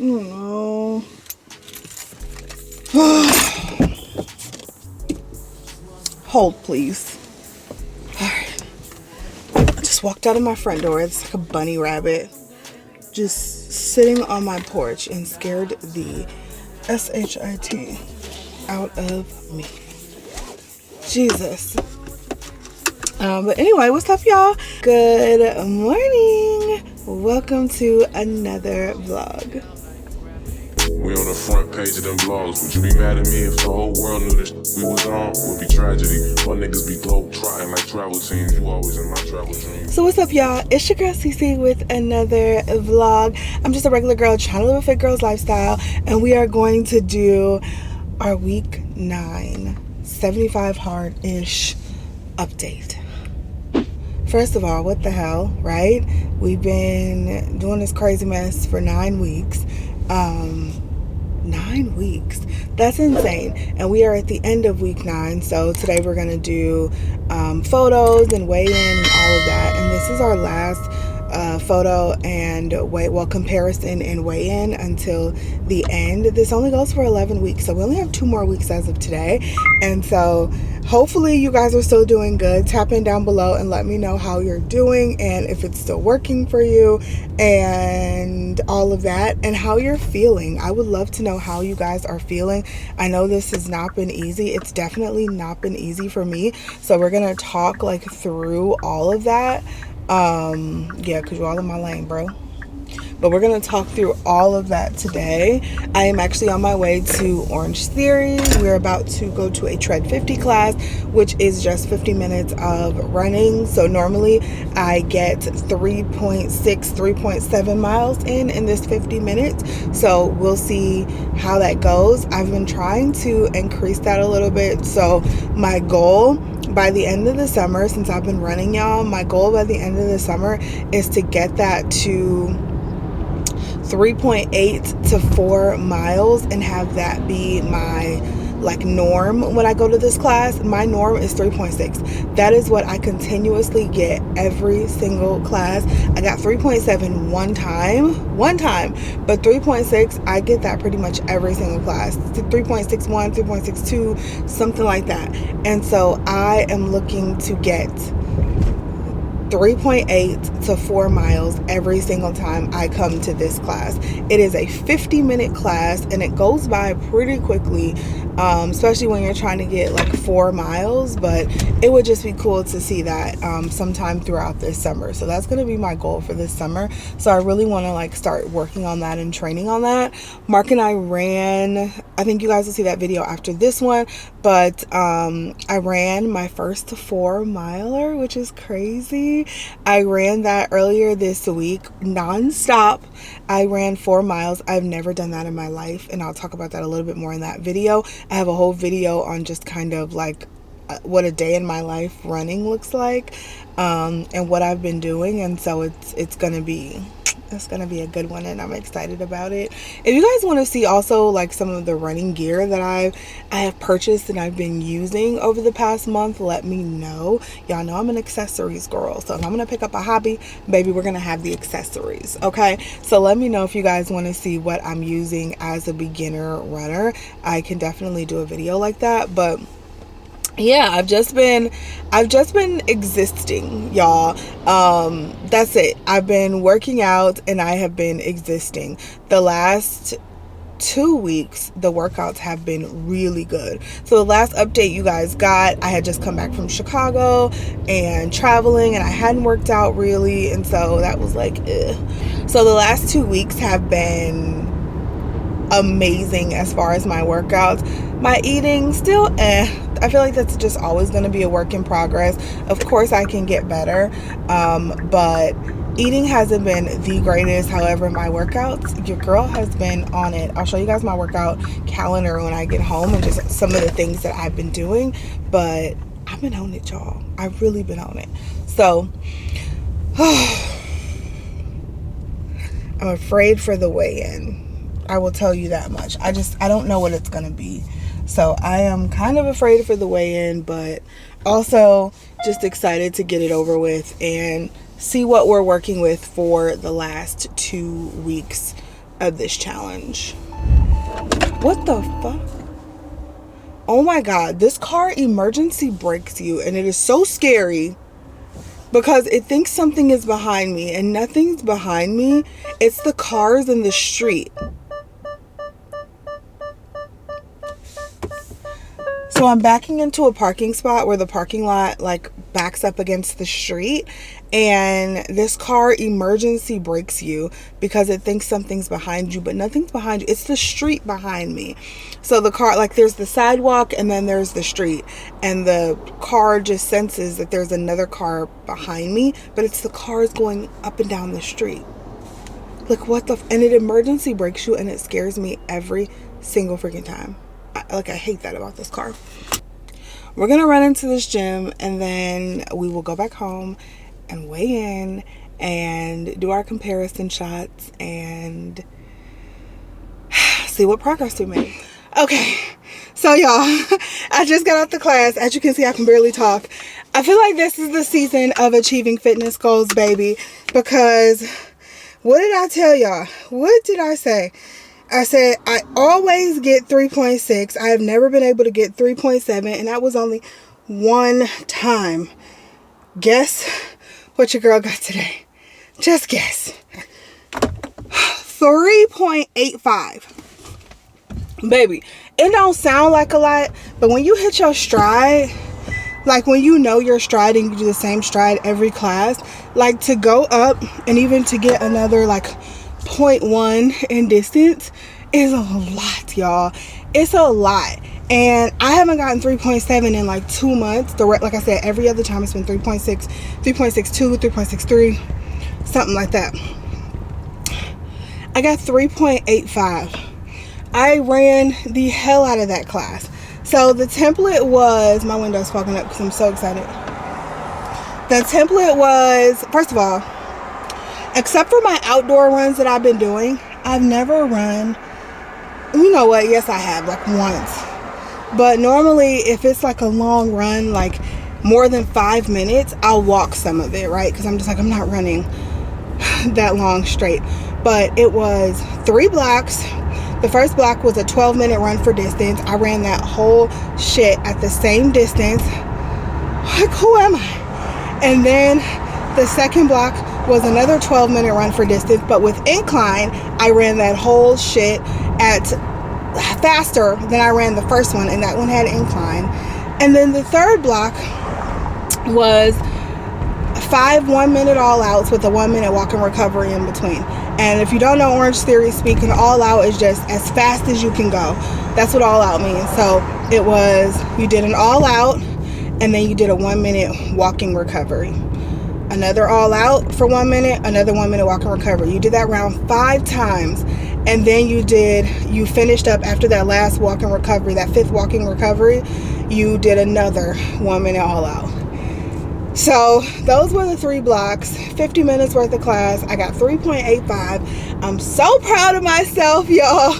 No. Hold, please. Alright. I just walked out of my front door. It's like a bunny rabbit. Just sitting on my porch and scared the SHIT out of me. Jesus. But anyway, what's up, y'all? Good morning. Welcome to another vlog. We on the front page of them blogs. Would you be mad at me if the whole world knew this we was on? Would be tragedy. My niggas be globe trotting like travel teams. You always in my travel dreams. So what's up, y'all? It's your girl Cece with another vlog. I'm just a regular girl trying to live a fit girl's lifestyle, and we are going to do our week 9 75 hard-ish update. First of all, what the hell, right? We've been doing this crazy mess for 9 weeks. 9 weeks. That's insane. And we are at the end of week 9. So today we're going to do photos and weigh in and all of that. And this is our last photo and comparison and weigh in until the end. This only goes for 11 weeks. So we only have 2 more weeks as of today. And so hopefully you guys are still doing good. Tap in down below and let me know how you're doing and if it's still working for you and all of that and how you're feeling. I would love to know how you guys are feeling. I know this has not been easy. It's definitely not been easy for me. So we're going to talk like through all of that. Yeah, because you're all in my lane, bro. But we're going to talk through all of that today. I am actually on my way to Orangetheory. We're about to go to a Tread 50 class, which is just 50 minutes of running. So normally I get 3.6, 3.7 miles in this 50 minutes. So we'll see how that goes. I've been trying to increase that a little bit. So my goal by the end of the summer, since I've been running, y'all, my goal by the end of the summer is to get that to 3.8 to 4 miles and have that be my like norm when I go to this class. My norm is 3.6. That is what I continuously get every single class. I got 3.7 one time, but 3.6 I get that pretty much every single class. 3.61, 3.62, something like that. And so I am looking to get 3.8 to 4 miles every single time I come to this class. It is a 50-minute class and it goes by pretty quickly, especially when you're trying to get like 4 miles, but it would just be cool to see that sometime throughout this summer. So that's going to be my goal for this summer. So I really want to like start working on that and training on that. Mark and I ran, I think you guys will see that video after this one, but I ran my first 4 miler, which is crazy. I ran that earlier this week non-stop. I ran 4 miles. I've never done that in my life, and I'll talk about that a little bit more in that video. I have a whole video on just kind of like what a day in my life running looks like, and what I've been doing, and so it's gonna be a good one, and I'm excited about it. If you guys want to see also like some of the running gear that I have purchased and I've been using over the past month, let me know. Y'all know I'm an accessories girl, so if I'm gonna pick up a hobby, baby, we're gonna have the accessories, okay? So let me know if you guys want to see what I'm using as a beginner runner. I can definitely do a video like that. But yeah, I've just been existing, y'all. That's it. I've been working out and I have been existing. The last 2 weeks, the workouts have been really good. So the last update you guys got, I had just come back from Chicago and traveling, and I hadn't worked out really, and so that was like, ugh. So the last 2 weeks have been amazing as far as my workouts. My eating still I feel like that's just always going to be a work in progress. Of course I can get better, but eating hasn't been the greatest. However, my workouts, your girl has been on it. I'll show you guys my workout calendar when I get home and just some of the things that I've been doing, but I've been on it, y'all. I've really been on it. So I'm afraid for the weigh-in. I will tell you that much. I don't know what it's going to be. So I am kind of afraid for the weigh-in, but also just excited to get it over with and see what we're working with for the last 2 weeks of this challenge. What the fuck? Oh my God, this car emergency brakes you, and it is so scary because it thinks something is behind me, and nothing's behind me. It's the cars in the street. So I'm backing into a parking spot where the parking lot like backs up against the street, and this car emergency brakes you because it thinks something's behind you, but nothing's behind you. It's the street behind me. So the car, like, there's the sidewalk and then there's the street, and the car just senses that there's another car behind me, but it's the cars going up and down the street. Like, what the and it emergency brakes you, and it scares me every single freaking time. I hate that about this car. We're gonna run into this gym, and then we will go back home and weigh in and do our comparison shots and see what progress we made. Okay, so y'all, I just got out the class. As you can see, I can barely talk. I feel like this is the season of achieving fitness goals, baby, because what did I tell y'all? What did I say? I said I always get 3.6. I have never been able to get 3.7, and that was only one time. Guess what your girl got today? Just guess. 3.85. Baby, it don't sound like a lot, but when you hit your stride, like when you know your stride and you do the same stride every class, like to go up and even to get another like 0.1 in distance is a lot, y'all. It's a lot. And I haven't gotten 3.7 in like 2 months. Like I said, every other time it's been 3.6, 3.62, 3.63, something like that. I got 3.85. I ran the hell out of that class. So the template was, my window's fogging up because I'm so excited. The template was, first of all, except for my outdoor runs that I've been doing, I've never run, you know what, yes I have, like once. But normally if it's like a long run, like more than 5 minutes, I'll walk some of it, right? Because I'm just like, I'm not running that long straight. But it was 3 blocks. The first block was a 12-minute run for distance. I ran that whole shit at the same distance. Like, who am I? And then the second block was another 12-minute run for distance, but with incline, I ran that whole shit at faster than I ran the first one, and that one had incline. And then the third block was 5 1-minute all-outs with a 1-minute walk and recovery in between. And if you don't know Orangetheory speak, an all-out is just as fast as you can go. That's what all-out means. So it was, you did an all-out, and then you did a 1-minute walking recovery. Another all-out for 1 minute, another 1-minute walking recovery. You did that round 5 times, and then you finished up after that last walking recovery, that 5th walking recovery, you did another 1-minute all-out. So those were the 3 blocks, 50 minutes worth of class. I got 3.85. I'm so proud of myself, y'all.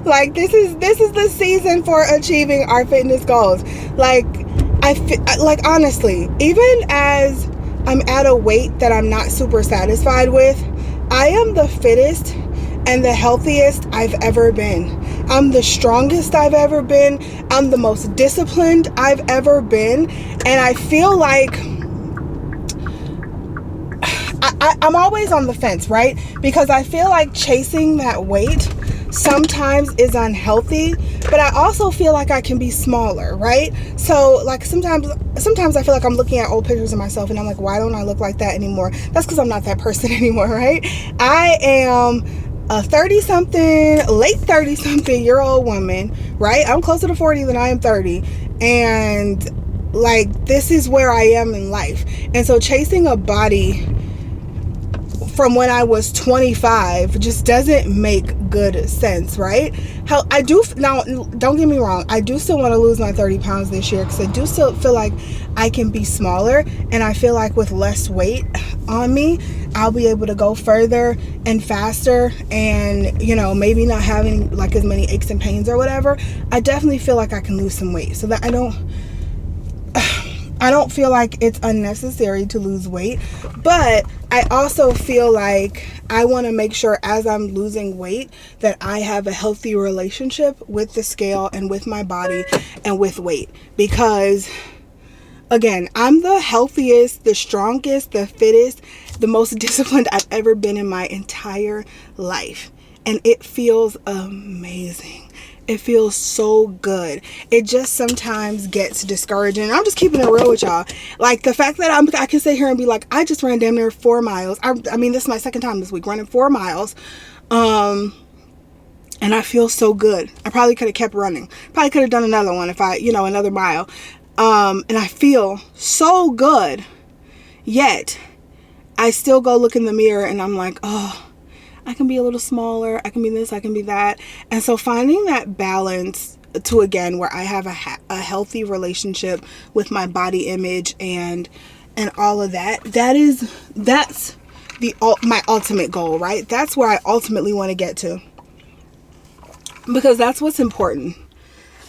Like, this is the season for achieving our fitness goals. Like, like honestly, even as I'm at a weight that I'm not super satisfied with, I am the fittest and the healthiest I've ever been. I'm the strongest I've ever been. I'm the most disciplined I've ever been. And I feel like I'm always on the fence, right? Because I feel like chasing that weight sometimes is unhealthy, but I also feel like I can be smaller, right? So like sometimes I feel like I'm looking at old pictures of myself and I'm like, why don't I look like that anymore? That's because I'm not that person anymore, right? I am a 30-something, late 30-something year old woman, right? I'm closer to 40 than I am 30. And like, this is where I am in life. And so chasing a body from when I was 25 just doesn't make good sense, right? How I do now, don't get me wrong, I do still want to lose my 30 pounds this year because I do still feel like I can be smaller, and I feel like with less weight on me, I'll be able to go further and faster, and you know, maybe not having like as many aches and pains or whatever. I definitely feel like I can lose some weight so that I don't I don't feel like it's unnecessary to lose weight, but I also feel like I want to make sure as I'm losing weight that I have a healthy relationship with the scale and with my body and with weight. Because again, I'm the healthiest, the strongest, the fittest, the most disciplined I've ever been in my entire life. And it feels amazing. It feels so good. It just sometimes gets discouraging. I'm just keeping it real with y'all. Like the fact that I can sit here and be like, I just ran damn near 4 miles. I mean, this is my second time this week running 4 miles. And I feel so good. I probably could have kept running. Probably could have done another one if another mile. And I feel so good. Yet, I still go look in the mirror and I'm like, oh, I can be a little smaller. I can be this, I can be that. And so finding that balance to, again, where I have a healthy relationship with my body image and all of that, that's my ultimate goal, right? That's where I ultimately want to get to. Because that's what's important.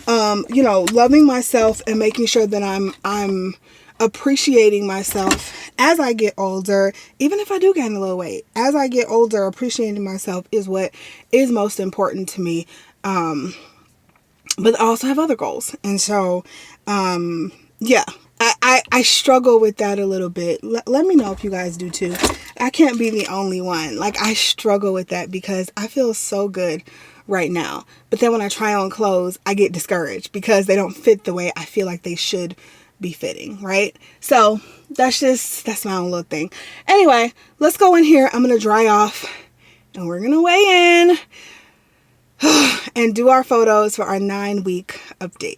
Loving myself and making sure that I'm appreciating myself as I get older, even if I do gain a little weight. As I get older, appreciating myself is what is most important to me. But I also have other goals. And so, yeah, I struggle with that a little bit. Let me know if you guys do too. I can't be the only one. Like, I struggle with that because I feel so good right now. But then when I try on clothes, I get discouraged because they don't fit the way I feel like they should be fitting, right? So that's my own little thing. Anyway, let's go in here. I'm going to dry off and we're going to weigh in and do our photos for our 9-week update.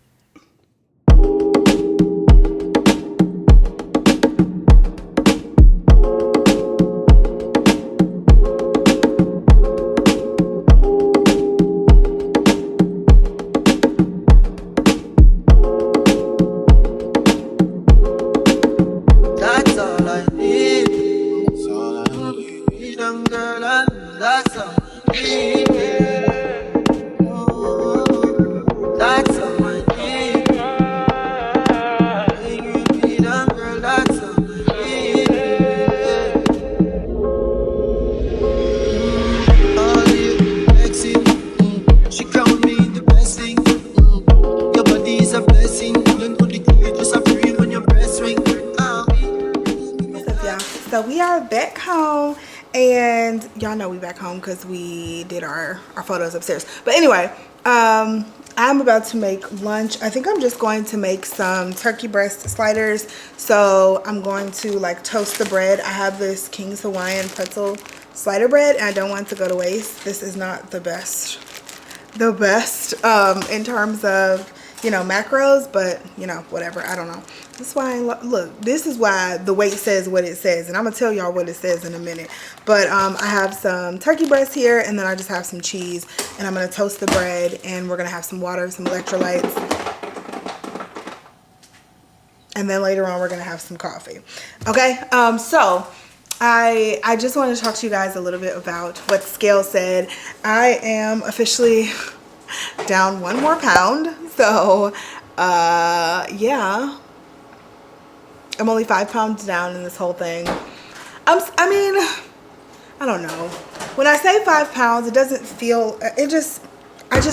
So we are back home, and y'all know we back home because we did our photos upstairs. But anyway, I'm about to make lunch. I think I'm just going to make some turkey breast sliders. So I'm going to like toast the bread. I have this King's Hawaiian pretzel slider bread, and I don't want it to go to waste. This is not the best in terms of, macros, but whatever, I don't know. That's why look, this is why the weight says what it says, and I'm gonna tell y'all what it says in a minute. But I have some turkey breast here, and then I just have some cheese, and I'm gonna toast the bread, and we're gonna have some water, some electrolytes, and then later on we're gonna have some coffee. Okay, so I just wanted to talk to you guys a little bit about what the scale said. I am officially down 1 more pound. So yeah, I'm only 5 pounds down in this whole thing. I mean, I don't know. When I say 5 pounds, it doesn't feel, I just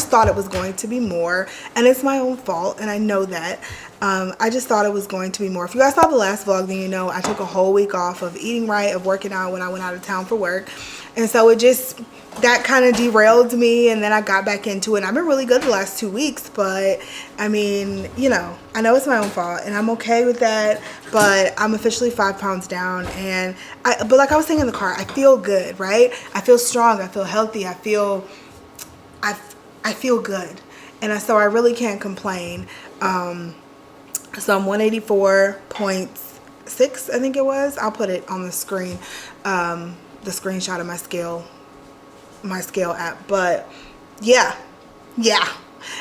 thought it was going to be more, and it's my own fault, and I know that. I just thought it was going to be more. If you guys saw the last vlog, then you know I took a whole week off of eating right, of working out when I went out of town for work. And so that kind of derailed me, and then I got back into it. And I've been really good the last 2 weeks, but I mean, I know it's my own fault, and I'm okay with that, but I'm officially 5 pounds down. And but like I was saying in the car, I feel good, right? I feel strong, I feel healthy, I feel good. And so I really can't complain. So I'm 184.6, I think it was. I'll put it on the screen, the screenshot of my scale app. But yeah.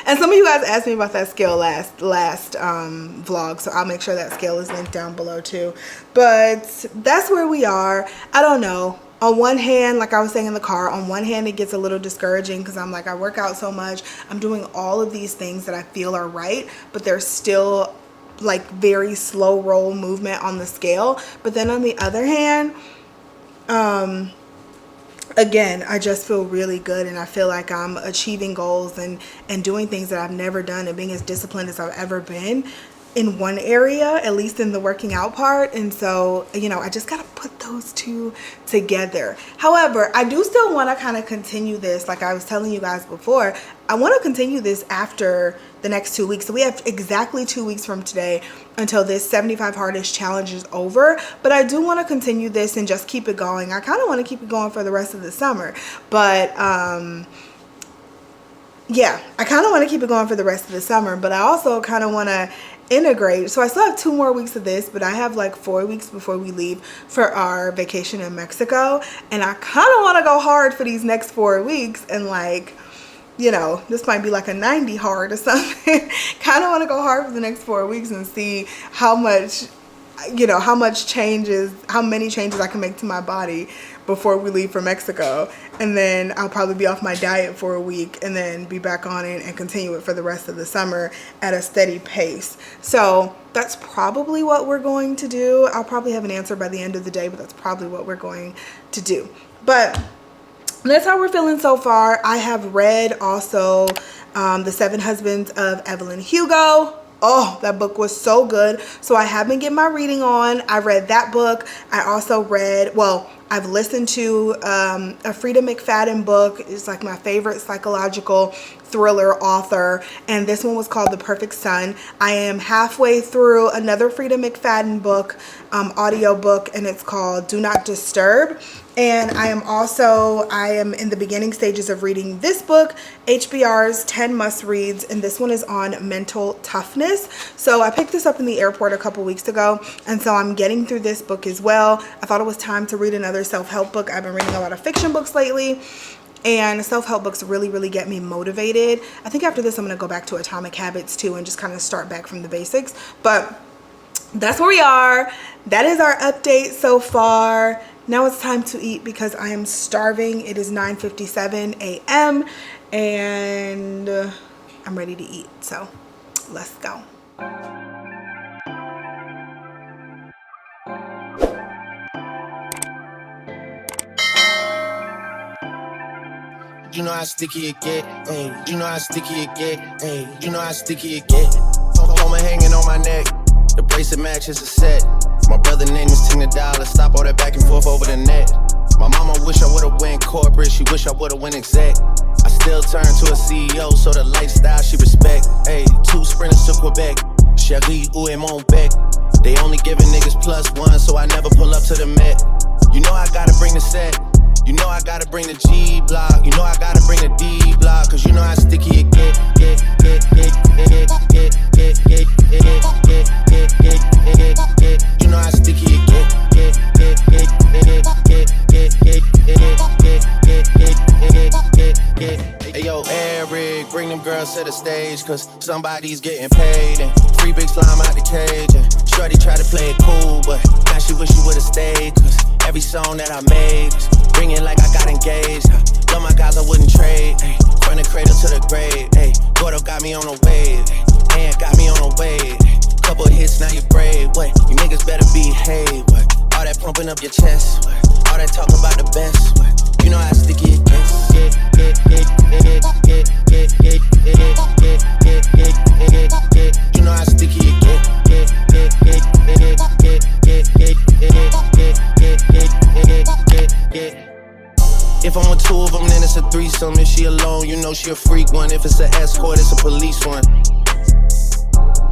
And some of you guys asked me about that scale last vlog, so I'll make sure that scale is linked down below too. But that's where we are. I don't know. On one hand, like I was saying in the car, on one hand it gets a little discouraging because I'm like, I work out so much, I'm doing all of these things that I feel are right, but there's still like very slow roll movement on the scale. But then on the other hand, again, I just feel really good, and I feel like I'm achieving goals and doing things that I've never done, and being as disciplined as I've ever been in one area, at least in the working out part. And so, you know, I just gotta put those two together. However, I do still want to kind of continue this, like I was telling you guys before. I want to continue this after the next 2 weeks. So we have exactly 2 weeks from today until this 75 hardest challenge is over. But I do want to continue this and just keep it going. I kind of want to keep it going for the rest of the summer. But yeah, I kind of want to keep it going for the rest of the summer. But I also kind of want to integrate. So I still have 2 more weeks of this, but I have like 4 weeks before we leave for our vacation in Mexico. And I kind of want to go hard for these next 4 weeks, and like, you know, this might be like a 90 hard or something. Kind of want to go hard for the next 4 weeks and see how much, you know, how many changes I can make to my body before we leave for Mexico. And then I'll probably be off my diet for a week and then be back on it and continue it for the rest of the summer at a steady pace. So that's probably what we're going to do. I'll probably have an answer by the end of the day, but that's probably what we're going to do. But that's how we're feeling so far. I have read also The 7 Husbands of Evelyn Hugo. Oh, that book was so good. So I have been getting my reading on. I read that book. I also read, well, I've listened to a Frida McFadden book. It's like my favorite psychological thriller author, and this one was called The Perfect Son. I am halfway through another Frida McFadden book, audio book, and it's called Do Not Disturb. And I am in the beginning stages of reading this book, HBR's 10 must reads, and this one is on mental toughness. So I picked this up in the airport a couple weeks ago, and so I'm getting through this book as well. I thought it was time to read another self-help book. I've been reading a lot of fiction books lately, and self-help books really get me motivated. I think after this I'm going to go back to Atomic Habits too and just kind of start back from the basics. But that's where we are. That is our update so far. Now it's time to eat because I am starving. It is 9:57 a.m. and I'm ready to eat. So let's go. You know how sticky it get, ayy. You know how sticky it get, ayy. You know how sticky it get. Phone hanging on my neck. The bracelet matches a set. My brother name is $10. Stop all that back and forth over the net. My mama wish I would've went corporate. She wish I would've went exec. I still turn to a CEO, so the lifestyle she respect. Ayy, 2 sprinters to Quebec. Cherie, où est mon bec? They only giving niggas +1, so I never pull up to the Met. You know I gotta bring the set. You know I gotta bring the G block. You know I gotta bring the D block. Cause you know how sticky it get. You know how sticky it get. Hey yo, Eric, bring them girls to the stage. Cause somebody's getting paid. And free big slime out the cage. And shorty try to play it cool, but now she wish she would've stayed. Cause every song that I made was ringing like I got engaged. Love my guys, I wouldn't trade. Ay, from the cradle to the grave. Ay, Gordo got me on a wave. Ay, and got me on a wave. Ay, couple hits, now you're brave. What? You niggas better behave. What? All that pumping up your chest. What? All that talk about the best. What? You know how sticky it gets. You know how sticky it gets. If I'm with 2 of them, then it's a threesome. If she alone, you know she a freak one. If it's an escort, it's a police one.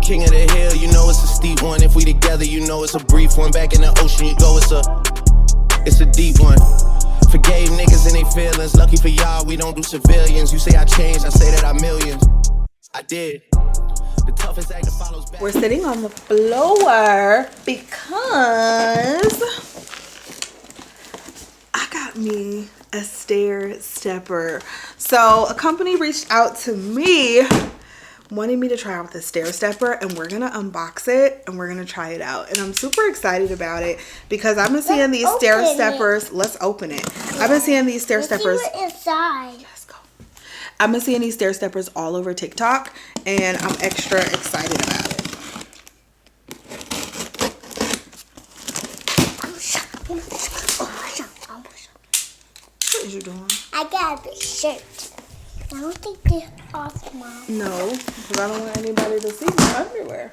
King of the hill, you know it's a steep one. If we together, you know it's a brief one. Back in the ocean, you go, it's a deep one. Forgave niggas and they feelings. Lucky for y'all, we don't do civilians. You say I changed, I say that I millions. I did. The toughest act that follows back. We're sitting on the floor because I got me a stair stepper. So a company reached out to me wanting me to try out the stair stepper, and we're gonna unbox it and we're gonna try it out. And I'm super excited about it because I've been seeing these stair steppers. Let's open it. I've been seeing these stair steppers. See what's inside. Let's go. I've been seeing these stair steppers all over TikTok, and I'm extra excited about it. I don't take this off, Mom. No, because I don't want anybody to see my underwear.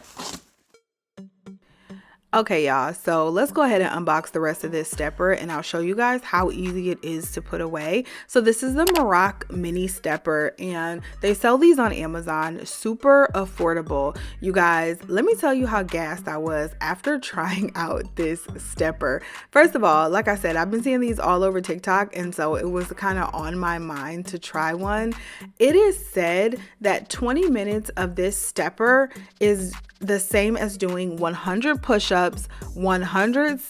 Okay, y'all, so let's go ahead and unbox the rest of this stepper and I'll show you guys how easy it is to put away. So this is the Moroc mini stepper and they sell these on Amazon, super affordable. You guys, let me tell you how gassed I was after trying out this stepper. First of all, like I said, I've been seeing these all over TikTok and so it was kind of on my mind to try one. It is said that 20 minutes of this stepper is the same as doing 100 push-ups, 100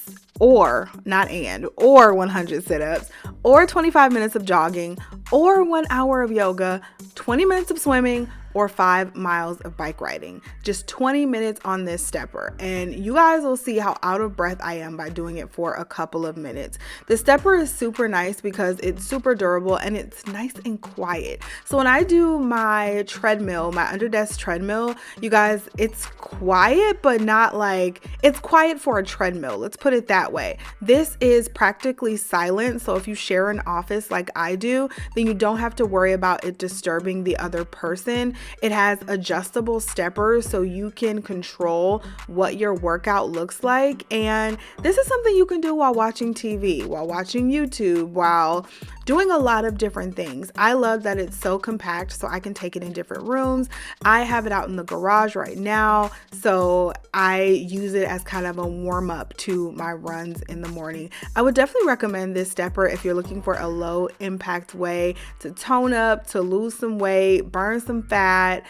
or 100 sit-ups, or 25 minutes of jogging, or 1 hour of yoga, 20 minutes of swimming, or 5 miles of bike riding. Just 20 minutes on this stepper. And you guys will see how out of breath I am by doing it for a couple of minutes. The stepper is super nice because it's super durable and it's nice and quiet. So when I do my treadmill, my under desk treadmill, you guys, it's quiet, but not like, it's quiet for a treadmill. Let's put it that way. This is practically silent. So if you share an office like I do, then you don't have to worry about it disturbing the other person. It has adjustable steppers so you can control what your workout looks like. And this is something you can do while watching TV, while watching YouTube, while doing a lot of different things. I love that it's so compact so I can take it in different rooms. I have it out in the garage right now, so I use it as kind of a warm up to my runs in the morning. I would definitely recommend this stepper if you're looking for a low impact way to tone up, to lose some weight, burn some fat.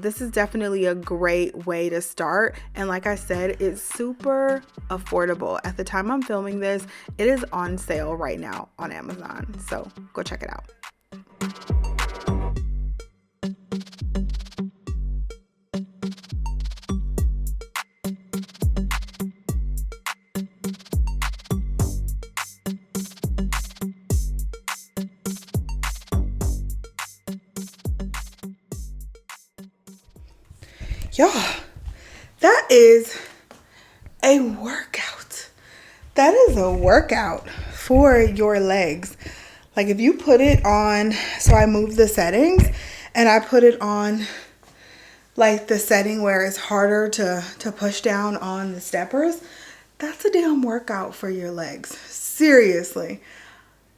This is definitely a great way to start. And like I said, it's super affordable. At the time I'm filming this, it is on sale right now on Amazon. So go check it out. Y'all, that is a workout. That is a workout for your legs. Like if you put it on, so I moved the settings and I put it on like the setting where it's harder to push down on the steppers. That's a damn workout for your legs. Seriously.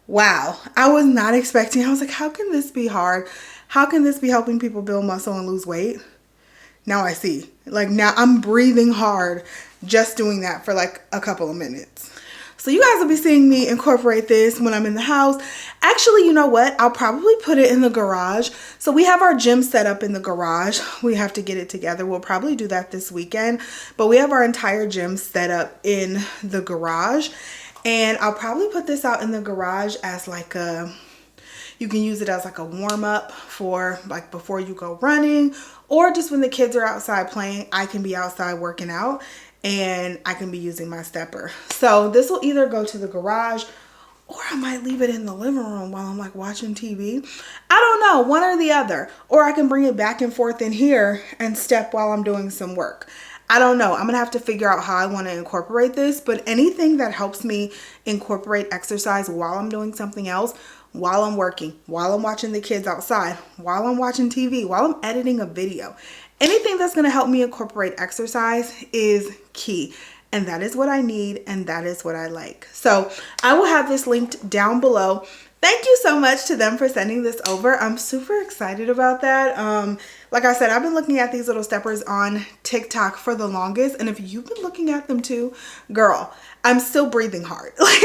Wow. I was not expecting. I was like, how can this be hard? How can this be helping people build muscle and lose weight? Now I see. Like now I'm breathing hard just doing that for like a couple of minutes. So you guys will be seeing me incorporate this when I'm in the house. Actually, you know what? I'll probably put it in the garage. So we have our gym set up in the garage. We have to get it together. We'll probably do that this weekend. But we have our entire gym set up in the garage. And I'll probably put this out in the garage as like a, you can use it as like a warm up for like before you go running, or just when the kids are outside playing, I can be outside working out and I can be using my stepper. So this will either go to the garage or I might leave it in the living room while I'm like watching TV. I don't know, one or the other. Or I can bring it back and forth in here and step while I'm doing some work. I don't know. I'm going to have to figure out how I want to incorporate this, but anything that helps me incorporate exercise while I'm doing something else, while I'm working, while I'm watching the kids outside, while I'm watching TV, while I'm editing a video, anything that's going to help me incorporate exercise is key. And that is what I need, and that is what I like. So I will have this linked down below. Thank you so much to them for sending this over. I'm super excited about that. Like I said, I've been looking at these little steppers on TikTok for the longest. And if you've been looking at them too, girl, I'm still breathing hard. Like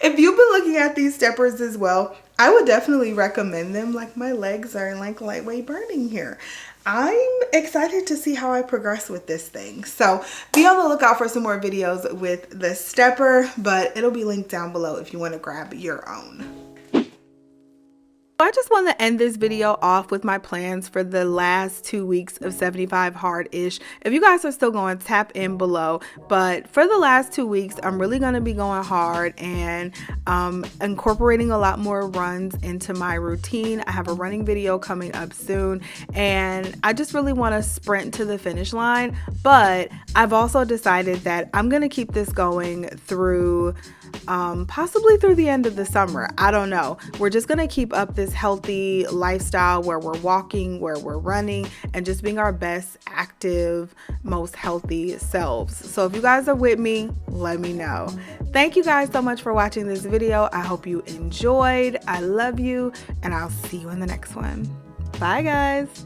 if you've been looking at these steppers as well, I would definitely recommend them. Like my legs are like lightweight burning here. I'm excited to see how I progress with this thing. So be on the lookout for some more videos with the stepper, but it'll be linked down below if you want to grab your own. I just want to end this video off with my plans for the last 2 weeks of 75 hard-ish. If you guys are still going, tap in below. But for the last 2 weeks, I'm really going to be going hard and incorporating a lot more runs into my routine. I have a running video coming up soon, and I just really want to sprint to the finish line. But I've also decided that I'm going to keep this going through possibly through the end of the summer. I don't know. We're just going to keep up this this healthy lifestyle where we're walking, where we're running, and just being our best, active, most healthy selves. So if you guys are with me, let me know. Thank you guys so much for watching this video. I hope you enjoyed. I love you, and I'll see you in the next one. Bye, guys.